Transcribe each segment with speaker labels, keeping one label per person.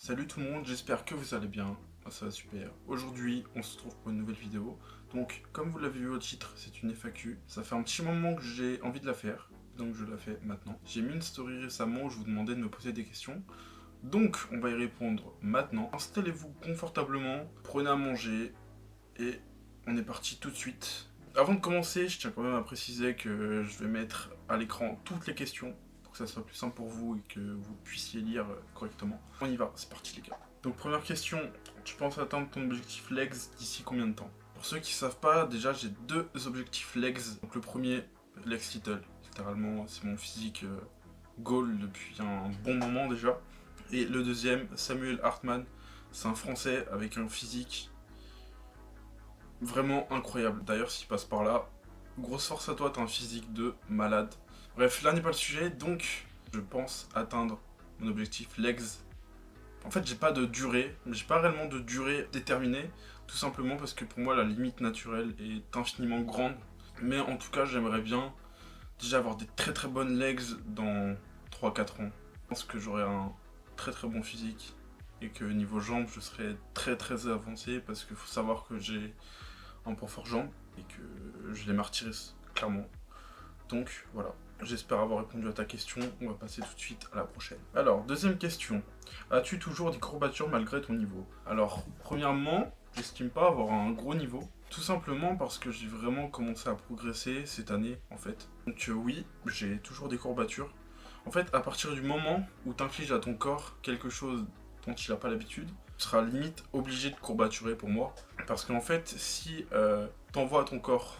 Speaker 1: Salut tout le monde, j'espère que vous allez bien. Moi, ça va super. Aujourd'hui, on se retrouve pour une nouvelle vidéo. Donc, comme vous l'avez vu au titre, c'est une FAQ. Ça fait un petit moment que j'ai envie de la faire, donc je la fais maintenant. J'ai mis une story récemment où je vous demandais de me poser des questions. Donc, on va y répondre maintenant. Installez-vous confortablement, prenez à manger et on est parti tout de suite. Avant de commencer, je tiens quand même à préciser que je vais mettre à l'écran toutes les questions pour que ça soit plus simple pour vous et que vous puissiez lire correctement. On y va, c'est parti les gars. Donc première question, tu penses atteindre ton objectif legs d'ici combien de temps? Pour ceux qui ne savent pas, déjà j'ai deux objectifs legs. Donc le premier, legs little, littéralement c'est mon physique goal depuis un bon moment déjà. Et le deuxième, Samuel Hartmann, c'est un français avec un physique vraiment incroyable. D'ailleurs s'il passe par là, grosse force à toi, t'as un physique de malade. Bref, là n'est pas le sujet, donc je pense atteindre mon objectif legs. En fait, j'ai pas de durée, j'ai pas réellement de durée déterminée, tout simplement parce que pour moi la limite naturelle est infiniment grande. Mais en tout cas, j'aimerais bien déjà avoir des très très bonnes legs dans 3-4 ans. Je pense que j'aurai un très très bon physique et que niveau jambes, je serai très très avancé parce qu'il faut savoir que j'ai un point fort jambes et que je les martyrise clairement. Donc voilà, j'espère avoir répondu à ta question, on va passer tout de suite à la prochaine. Alors, deuxième question, as-tu toujours des courbatures malgré ton niveau? Alors, premièrement, j'estime pas avoir un gros niveau, tout simplement parce que j'ai vraiment commencé à progresser cette année en fait. Donc oui, j'ai toujours des courbatures. En fait, à partir du moment où tu infliges à ton corps quelque chose dont il n'a pas l'habitude, tu seras limite obligé de courbaturer pour moi. Parce qu'en fait, si t'envoies à ton corps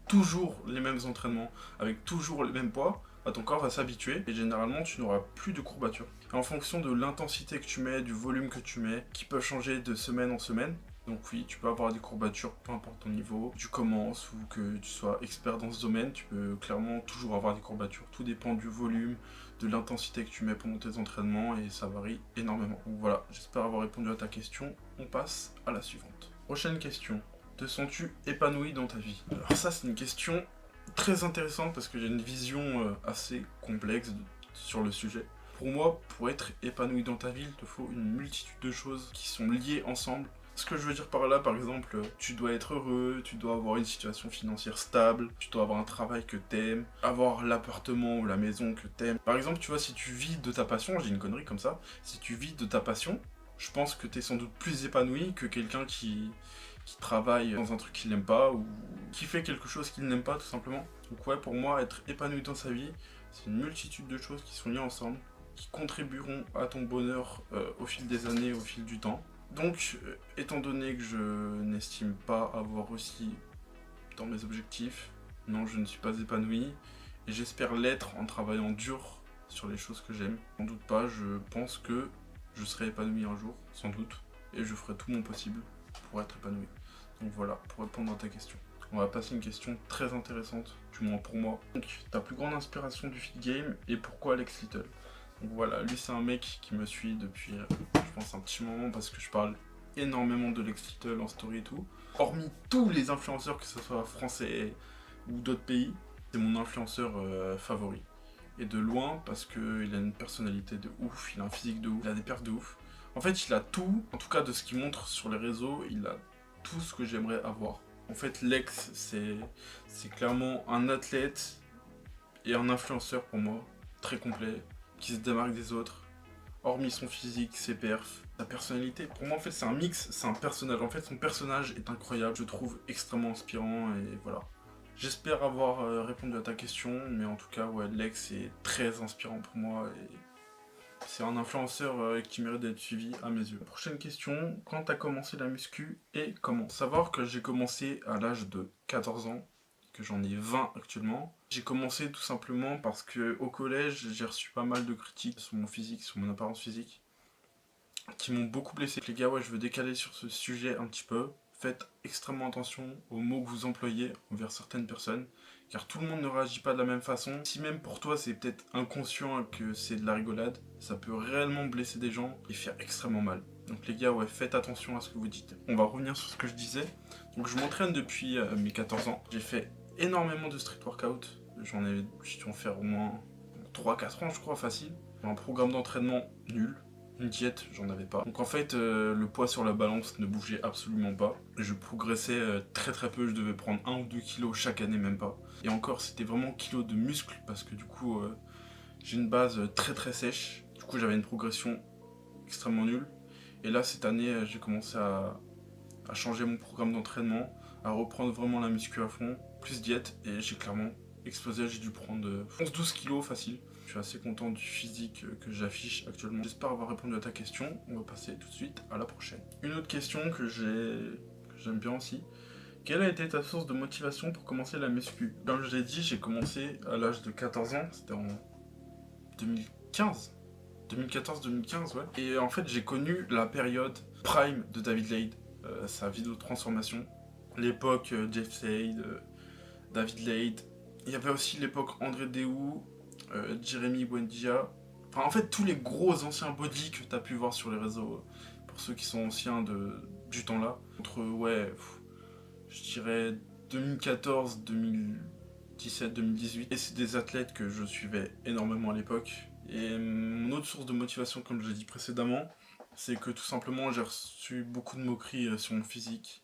Speaker 1: toujours les mêmes entraînements, avec toujours le même poids, bah, ton corps va s'habituer et généralement tu n'auras plus de courbatures. Et en fonction de l'intensité que tu mets, du volume que tu mets, qui peut changer de semaine en semaine, donc oui, tu peux avoir des courbatures, peu importe ton niveau, tu commences ou que tu sois expert dans ce domaine, tu peux clairement toujours avoir des courbatures. Tout dépend du volume, de l'intensité que tu mets pendant tes entraînements et ça varie énormément. Donc voilà, j'espère avoir répondu à ta question. On passe à la suivante. Prochaine question. Te sens-tu épanoui dans ta vie? Alors ça c'est une question très intéressante parce que j'ai une vision assez complexe sur le sujet. Pour moi, pour être épanoui dans ta vie, il te faut une multitude de choses qui sont liées ensemble. Ce que je veux dire par là, par exemple, tu dois être heureux, tu dois avoir une situation financière stable, tu dois avoir un travail que t'aimes, avoir l'appartement ou la maison que t'aimes. Par exemple, tu vois, si tu vis de ta passion, j'ai une connerie comme ça, si tu vis de ta passion, je pense que t'es sans doute plus épanoui que quelqu'un qui travaille dans un truc qu'il n'aime pas ou qui fait quelque chose qu'il n'aime pas tout simplement. Donc ouais, pour moi, être épanoui dans sa vie, c'est une multitude de choses qui sont liées ensemble, qui contribueront à ton bonheur au fil des années, au fil du temps. Donc, étant donné que je n'estime pas avoir réussi dans mes objectifs, non, je ne suis pas épanoui et j'espère l'être en travaillant dur sur les choses que j'aime. Sans doute pas, je pense que je serai épanoui un jour, sans doute, et je ferai tout mon possible pour être épanoui. Donc voilà, pour répondre à ta question. On va passer à une question très intéressante, du moins pour moi. Donc, ta plus grande inspiration du feed game et pourquoi Alex Little? Donc voilà, lui c'est un mec qui me suit depuis, je pense, un petit moment parce que je parle énormément de Lex Little en story et tout. Hormis tous les influenceurs, que ce soit français ou d'autres pays, c'est mon influenceur favori. Et de loin parce qu'il a une personnalité de ouf, il a un physique de ouf, il a des perfs de ouf. En fait, il a tout, en tout cas de ce qu'il montre sur les réseaux, il a tout ce que j'aimerais avoir. En fait, Lex, c'est clairement un athlète et un influenceur pour moi, très complet, qui se démarque des autres, hormis son physique, ses perfs, sa personnalité. Pour moi, en fait, c'est un mix, c'est un personnage. En fait, son personnage est incroyable, je trouve extrêmement inspirant et voilà. J'espère avoir répondu à ta question, mais en tout cas, ouais, Lex est très inspirant pour moi et c'est un influenceur qui mérite d'être suivi à mes yeux. Prochaine question, quand t'as commencé la muscu et comment? Savoir que j'ai commencé à l'âge de 14 ans, que j'en ai 20 actuellement. J'ai commencé tout simplement parce que au collège, j'ai reçu pas mal de critiques sur mon physique, sur mon apparence physique, qui m'ont beaucoup blessé. Les gars, ouais, je veux décaler sur ce sujet un petit peu. Faites extrêmement attention aux mots que vous employez envers certaines personnes, car tout le monde ne réagit pas de la même façon. Si même pour toi c'est peut-être inconscient que c'est de la rigolade, ça peut réellement blesser des gens et faire extrêmement mal. Donc les gars, ouais, faites attention à ce que vous dites. On va revenir sur ce que je disais. Donc je m'entraîne depuis mes 14 ans. J'ai fait énormément de street workout. J'en ai dû en faire au moins 3-4 ans je crois, facile. Un programme d'entraînement nul. une diète, j'en avais pas. Donc en fait, le poids sur la balance ne bougeait absolument pas. Je progressais très très peu, je devais prendre 1 ou 2 kilos chaque année, même pas. Et encore, c'était vraiment kilos de muscles, parce que du coup, j'ai une base très très sèche. Du coup, j'avais une progression extrêmement nulle. Et là, cette année, j'ai commencé à changer mon programme d'entraînement, à reprendre vraiment la muscu à fond, plus diète, et j'ai clairement explosé, j'ai dû prendre 11-12 kilos facile. Je suis assez content du physique que j'affiche actuellement. J'espère avoir répondu à ta question. On va passer tout de suite à la prochaine. Une autre question que j'aime bien aussi. Quelle a été ta source de motivation pour commencer la muscu? Comme je l'ai dit, j'ai commencé à l'âge de 14 ans, c'était en 2015. 2014-2015, ouais. Et en fait, j'ai connu la période prime de David Lade, sa vidéo de transformation. L'époque Jeff Slade, David Lade. Il y avait aussi l'époque André Déou, Jeremy Buendia. Enfin, en fait, tous les gros anciens body que tu as pu voir sur les réseaux, pour ceux qui sont anciens du temps là. Entre, ouais, je dirais 2014, 2017, 2018. Et c'est des athlètes que je suivais énormément à l'époque. Et mon autre source de motivation, comme je l'ai dit précédemment, c'est que tout simplement j'ai reçu beaucoup de moqueries sur mon physique.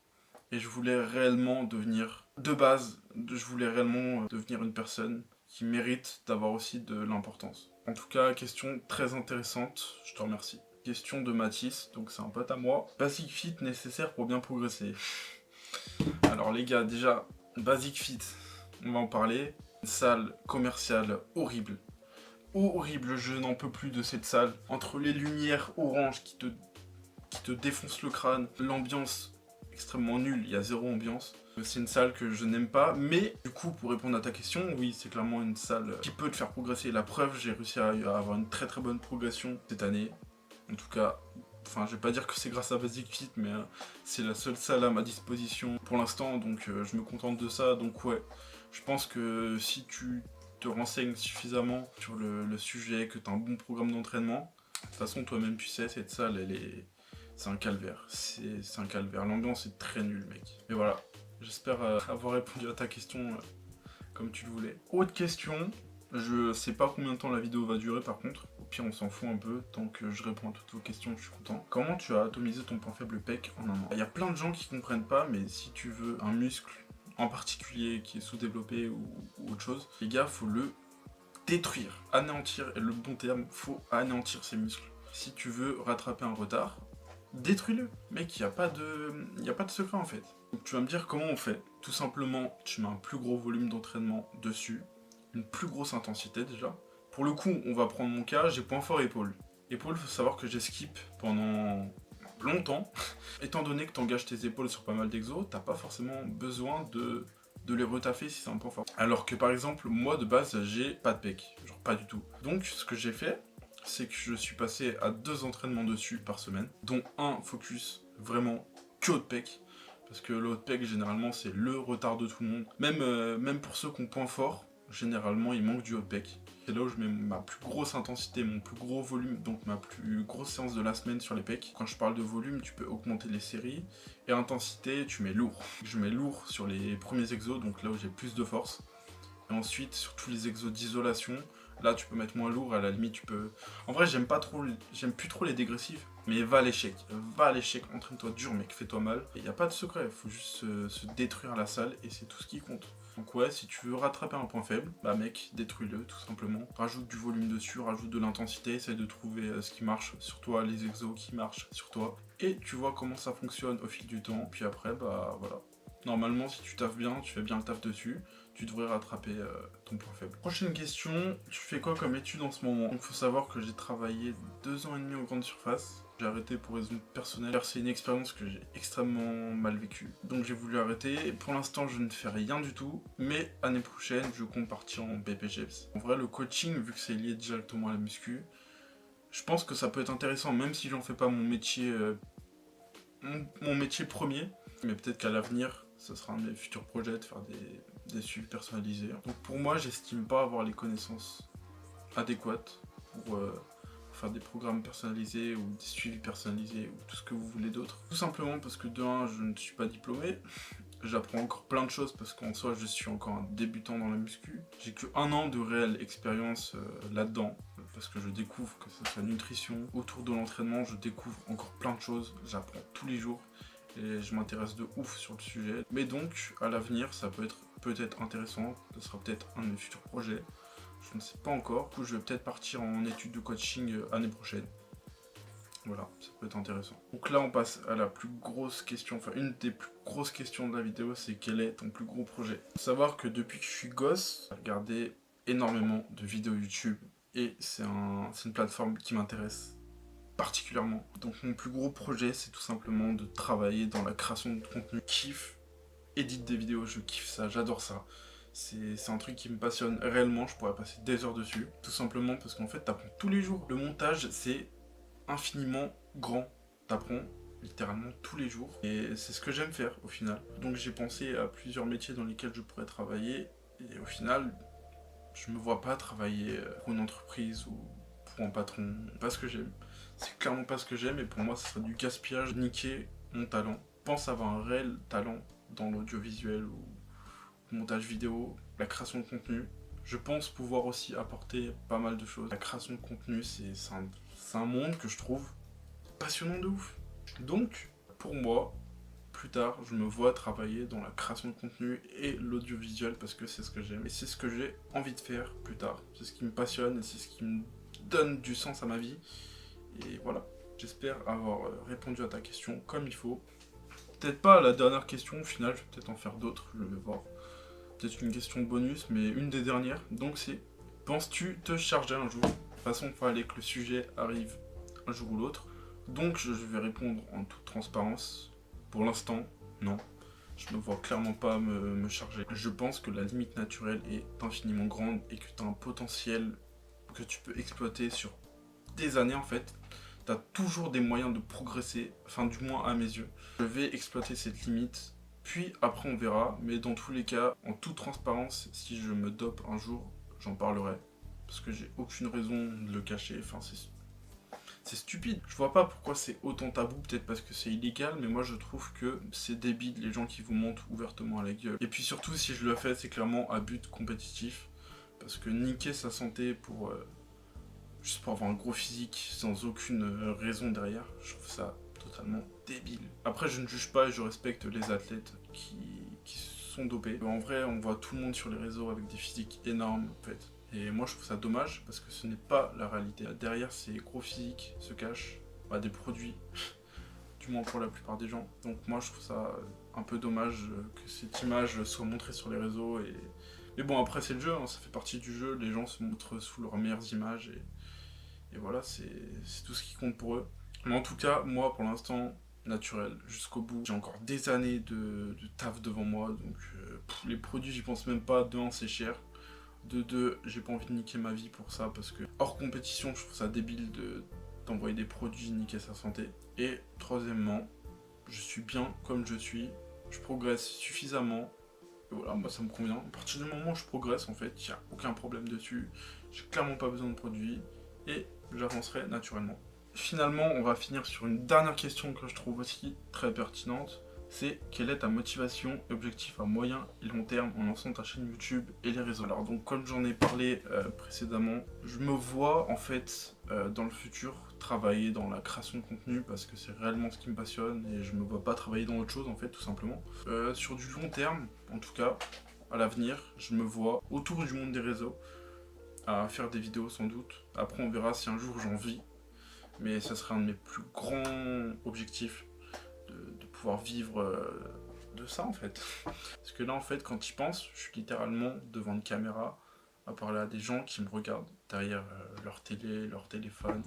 Speaker 1: Et je voulais réellement devenir, de base, je voulais réellement devenir une personne qui mérite d'avoir aussi de l'importance. En tout cas, question très intéressante, je te remercie. Question de Mathis, donc c'est un pote à moi. Basic Fit nécessaire pour bien progresser. Alors les gars, déjà, Basic Fit, on va en parler. Une salle commerciale horrible. Horrible, je n'en peux plus de cette salle. Entre les lumières oranges qui te défoncent le crâne, l'ambiance extrêmement nulle, il y a zéro ambiance. C'est une salle que je n'aime pas, mais du coup, pour répondre à ta question, oui, c'est clairement une salle qui peut te faire progresser. La preuve, j'ai réussi à avoir une très très bonne progression cette année. En tout cas, enfin, je vais pas dire que c'est grâce à Basic Fit, mais c'est la seule salle à ma disposition pour l'instant, donc je me contente de ça. Donc ouais, je pense que si tu te renseignes suffisamment sur le sujet, que tu as un bon programme d'entraînement, de toute façon, toi-même, tu sais, cette salle, c'est un calvaire. C'est un calvaire. L'ambiance est très nulle, mec. Mais voilà, j'espère avoir répondu à ta question comme tu le voulais. Autre question. Je sais pas combien de temps la vidéo va durer par contre. Au pire, on s'en fout un peu. Tant que je réponds à toutes vos questions, je suis content. Comment tu as atomisé ton point faible pec en un an? Il y a plein de gens qui comprennent pas, mais si tu veux un muscle en particulier qui est sous-développé ou autre chose, les gars, faut le détruire, anéantir, et le bon terme, faut anéantir ses muscles. Si tu veux rattraper un retard, détruis-le. Mec, il n'y a pas de secret en fait. Donc tu vas me dire comment on fait. Tout simplement, tu mets un plus gros volume d'entraînement dessus, une plus grosse intensité déjà. Pour le coup, on va prendre mon cas, j'ai point fort épaule. Épaule, faut savoir que j'ai skip pendant longtemps. Étant donné que tu engages tes épaules sur pas mal d'exos, t'as pas forcément besoin de les retaffer si c'est un point fort. Alors que par exemple, moi de base, j'ai pas de pec, genre pas du tout. Donc ce que j'ai fait, c'est que je suis passé à 2 entraînements dessus par semaine, dont un focus vraiment que haut de pec, parce que le haut de pec généralement c'est le retard de tout le monde. Même pour ceux qui ont point fort, généralement il manque du haut de pec. C'est là où je mets ma plus grosse intensité, mon plus gros volume, donc ma plus grosse séance de la semaine sur les pecs. Quand je parle de volume, tu peux augmenter les séries. Et intensité, tu mets lourd. Je mets lourd sur les premiers exos, donc là où j'ai plus de force. Et ensuite, sur tous les exos d'isolation, là tu peux mettre moins lourd, à la limite tu peux... En vrai, j'aime plus trop les dégressifs, mais va à l'échec, entraîne-toi dur mec, fais-toi mal. Il n'y a pas de secret, il faut juste se détruire la salle et c'est tout ce qui compte. Donc ouais, si tu veux rattraper un point faible, bah mec, détruis-le tout simplement. Rajoute du volume dessus, rajoute de l'intensité, essaye de trouver ce qui marche sur toi, les exos qui marchent sur toi. Et tu vois comment ça fonctionne au fil du temps, puis après, bah voilà. Normalement, si tu taffes bien, tu fais bien le taf dessus, tu devrais rattraper ton point faible. Prochaine question, tu fais quoi comme étude en ce moment? Donc faut savoir que j'ai travaillé 2 ans et demi en grande surface. J'ai arrêté pour raison personnelle, car c'est une expérience que j'ai extrêmement mal vécue. Donc j'ai voulu arrêter, et pour l'instant je ne fais rien du tout, mais année prochaine je compte partir en BPGEPS. En vrai le coaching, vu que c'est lié directement à la muscu, je pense que ça peut être intéressant, même si j'en fais pas mon métier, mon métier premier, mais peut-être qu'à l'avenir, ce sera un de mes futurs projets de faire des suivis personnalisés. Donc pour moi, j'estime pas avoir les connaissances adéquates pour faire des programmes personnalisés ou des suivis personnalisés ou tout ce que vous voulez d'autre. Tout simplement parce que de un, je ne suis pas diplômé. J'apprends encore plein de choses parce qu'en soi je suis encore un débutant dans la muscu. J'ai que 1 an de réelle expérience là-dedans. parce que je découvre, que ce soit nutrition, autour de l'entraînement, je découvre encore plein de choses, j'apprends tous les jours et je m'intéresse de ouf sur le sujet. Mais donc, à l'avenir, ça peut être peut-être intéressant, ce sera peut-être un de mes futurs projets, je ne sais pas encore. Du coup, je vais peut-être partir en études de coaching année prochaine. Voilà, ça peut être intéressant. Donc là, on passe à la plus grosse question, enfin une des plus grosses questions de la vidéo, c'est quel est ton plus gros projet? Faut savoir que depuis que je suis gosse, j'ai regardé énormément de vidéos YouTube et c'est une plateforme qui m'intéresse particulièrement. Donc mon plus gros projet, c'est tout simplement de travailler dans la création de contenu. Je kiffe, édite des vidéos, je kiffe ça, j'adore ça. C'est un truc qui me passionne réellement, je pourrais passer des heures dessus. Tout simplement parce qu'en fait, t'apprends tous les jours. Le montage, c'est infiniment grand. T'apprends littéralement tous les jours. Et c'est ce que j'aime faire au final. Donc j'ai pensé à plusieurs métiers dans lesquels je pourrais travailler. Et au final, je me vois pas travailler pour une entreprise ou pour un patron. Pas ce que j'aime. C'est clairement pas ce que j'aime. Et pour moi, ce serait du gaspillage, niquer mon talent. Je pense avoir un réel talent dans l'audiovisuel ou le montage vidéo, la création de contenu. Je pense pouvoir aussi apporter pas mal de choses. La création de contenu, c'est un monde que je trouve passionnant de ouf. Donc, pour moi, plus tard, je me vois travailler dans la création de contenu et l'audiovisuel parce que c'est ce que j'aime. Et c'est ce que j'ai envie de faire plus tard. C'est ce qui me passionne et c'est ce qui me donne du sens à ma vie. Et voilà, j'espère avoir répondu à ta question comme il faut. Peut-être pas à la dernière question, au final, je vais peut-être en faire d'autres, je vais voir. Peut-être une question bonus, mais une des dernières. Donc c'est, penses-tu te charger un jour? De toute façon, il fallait que le sujet arrive un jour ou l'autre. Donc je vais répondre en toute transparence. Pour l'instant, non. Je ne me vois clairement pas me charger. Je pense que la limite naturelle est infiniment grande et que tu as un potentiel que tu peux exploiter sur des années en fait. Tu as toujours des moyens de progresser, enfin du moins à mes yeux. Je vais exploiter cette limite. Puis après on verra, mais dans tous les cas, en toute transparence, si je me dope un jour, j'en parlerai. Parce que j'ai aucune raison de le cacher, enfin c'est stupide. Je vois pas pourquoi c'est autant tabou, peut-être parce que c'est illégal, mais moi je trouve que c'est débile les gens qui vous montent ouvertement à la gueule. Et puis surtout si je le fais, c'est clairement à but compétitif. Parce que niquer sa santé pour juste pour avoir un gros physique sans aucune raison derrière, je trouve ça totalement débile. Après, je ne juge pas et je respecte les athlètes qui sont dopés. En vrai, on voit tout le monde sur les réseaux avec des physiques énormes, en fait. Et moi, je trouve ça dommage parce que ce n'est pas la réalité. Derrière ces gros physiques se cachent des produits, du moins pour la plupart des gens. Donc moi, je trouve ça un peu dommage que cette image soit montrée sur les réseaux. Mais bon, après, c'est le jeu, hein, ça fait partie du jeu. Les gens se montrent sous leurs meilleures images et voilà, c'est tout ce qui compte pour eux. Mais en tout cas, moi, pour l'instant, naturel, jusqu'au bout. J'ai encore des années de taf devant moi, donc les produits, j'y pense même pas. De 1, c'est cher. De 2, j'ai pas envie de niquer ma vie pour ça, parce que hors compétition, je trouve ça débile d'envoyer des produits niquer sa santé. Et troisièmement, je suis bien comme je suis, je progresse suffisamment. Et voilà, moi ça me convient. À partir du moment où je progresse, en fait, il n'y a aucun problème dessus. J'ai clairement pas besoin de produits. Et j'avancerai naturellement. Finalement, on va finir sur une dernière question que je trouve aussi très pertinente. C'est quelle est ta motivation et objectif à moyen et long terme en lançant ta chaîne YouTube et les réseaux? Alors donc comme j'en ai parlé précédemment, je me vois en fait dans le futur travailler dans la création de contenu parce que c'est réellement ce qui me passionne et je me vois pas travailler dans autre chose en fait tout simplement. Sur du long terme, en tout cas, à l'avenir, je me vois autour du monde des réseaux à faire des vidéos sans doute. Après on verra si un jour j'en vis, mais ça serait un de mes plus grands objectifs de pouvoir vivre de ça en fait. Parce que là en fait quand tu y penses, je suis littéralement devant une caméra à parler à des gens qui me regardent derrière leur télé, leur téléphone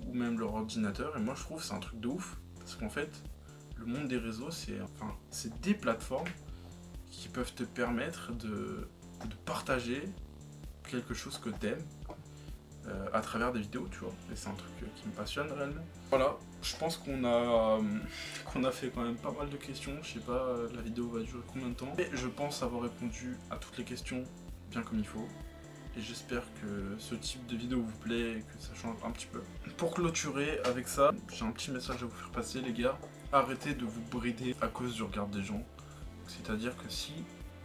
Speaker 1: ou même leur ordinateur et moi je trouve que c'est un truc de ouf parce qu'en fait le monde des réseaux c'est des plateformes qui peuvent te permettre de partager quelque chose que t'aimes à travers des vidéos, tu vois. Et c'est un truc qui me passionne réellement. Voilà, je pense qu'on a fait quand même pas mal de questions. Je sais pas, la vidéo va durer combien de temps. Et je pense avoir répondu à toutes les questions bien comme il faut. Et j'espère que ce type de vidéo vous plaît et que ça change un petit peu. Pour clôturer avec ça, j'ai un petit message à vous faire passer les gars. Arrêtez de vous brider à cause du regard des gens. C'est-à-dire que si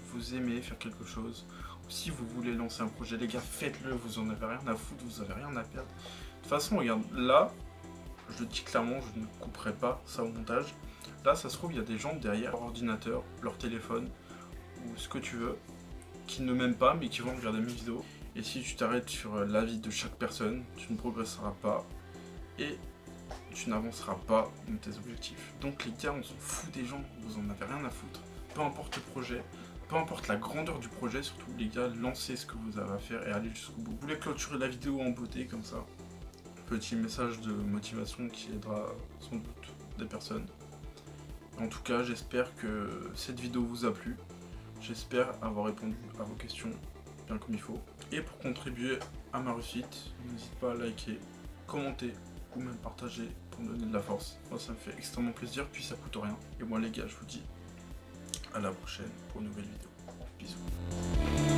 Speaker 1: vous aimez faire quelque chose, si vous voulez lancer un projet, les gars, faites-le, vous en avez rien à foutre, vous avez rien à perdre. De toute façon, regarde, là, je le dis clairement, je ne couperai pas ça au montage. Là, ça se trouve, il y a des gens derrière leur ordinateur, leur téléphone, ou ce que tu veux, qui ne m'aiment pas, mais qui vont regarder mes vidéos. Et si tu t'arrêtes sur l'avis de chaque personne, tu ne progresseras pas, et tu n'avanceras pas dans tes objectifs. Donc les gars, on s'en fout des gens, vous en avez rien à foutre. Peu importe le projet, peu importe la grandeur du projet, surtout les gars, lancez ce que vous avez à faire et allez jusqu'au bout. Vous voulez clôturer la vidéo en beauté comme ça. Petit message de motivation qui aidera sans doute des personnes. En tout cas, j'espère que cette vidéo vous a plu. J'espère avoir répondu à vos questions bien comme il faut. Et pour contribuer à ma réussite, n'hésite pas à liker, commenter ou même partager pour me donner de la force. Moi, ça me fait extrêmement plaisir, puis ça coûte rien. Et moi les gars, je vous dis à la prochaine pour une nouvelle vidéo. Bisous.